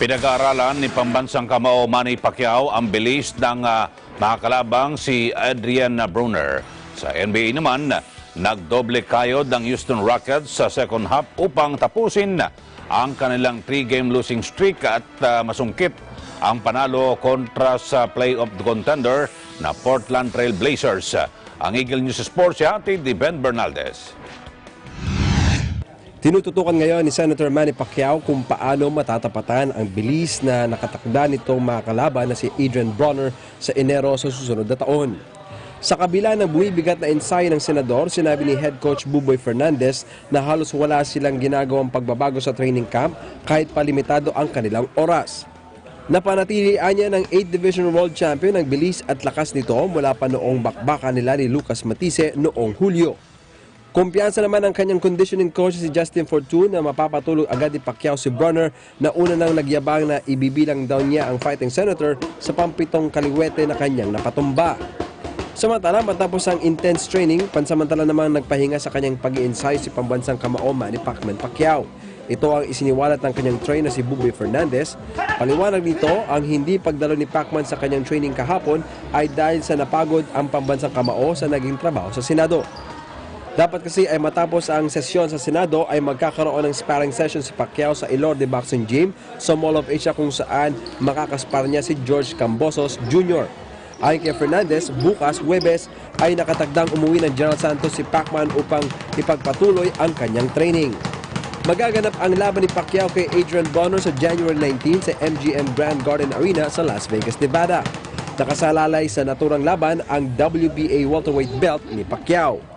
Pinag-aaralan ni pambansang kamao Manny Pacquiao ang bilis ng makakalabang si Adrian Broner. Sa NBA naman, nagdoble kayod ng Houston Rockets sa second half upang tapusin ang kanilang 3-game losing streak at masungkit ang panalo kontra sa playoff contender na Portland Trail Blazers. Ang Eagle News Sports hatid ni Ben Bernaldez. Tinututukan ngayon ni Senator Manny Pacquiao kung paano matatapatan ang bilis na nakatakda nitong makakalaban na si Adrian Broner sa Enero sa susunod na taon. Sa kabila ng buwibigat na ensayo ng senador, sinabi ni Head Coach Buboy Fernandez na halos wala silang ginagawang pagbabago sa training camp kahit palimitado ang kanilang oras. Napanatilian niya ng 8th Division World Champion ang bilis at lakas nito mula pa noong bakbakan nila ni Lucas Matisse noong Hulyo. Kumpiyansa naman ang kanyang conditioning coach si Justin Fortune na mapapatulog agad ni Pacquiao si Broner na una nang nagyabang na ibibilang daw niya ang fighting senator sa pampitong kaliwete na kanyang napatumba. Samantala, matapos ang intense training, pansamantala namang nagpahinga sa kanyang pag-iensayo si pambansang kamao Manny Pacquiao. Ito ang isiniwalat ng kanyang trainer si Buboy Fernandez. Paliwanag nito, ang hindi pagdalo ni Pacman sa kanyang training kahapon ay dahil sa napagod ang pambansang kamao sa naging trabaho sa Senado. Dapat kasi ay matapos ang sesyon sa Senado ay magkakaroon ng sparring session si Pacquiao sa Ilorde Boxing Gym sa Mall of Asia kung saan makakaspar niya si George Cambosos Jr. Ayon kay Fernandez, bukas, Huwebes, ay nakatagdang umuwi ng General Santos si Pacman upang ipagpatuloy ang kanyang training. Magaganap ang laban ni Pacquiao kay Adrian Broner sa January 19 sa MGM Grand Garden Arena sa Las Vegas, Nevada. Nakasalalay sa naturang laban ang WBA welterweight belt ni Pacquiao.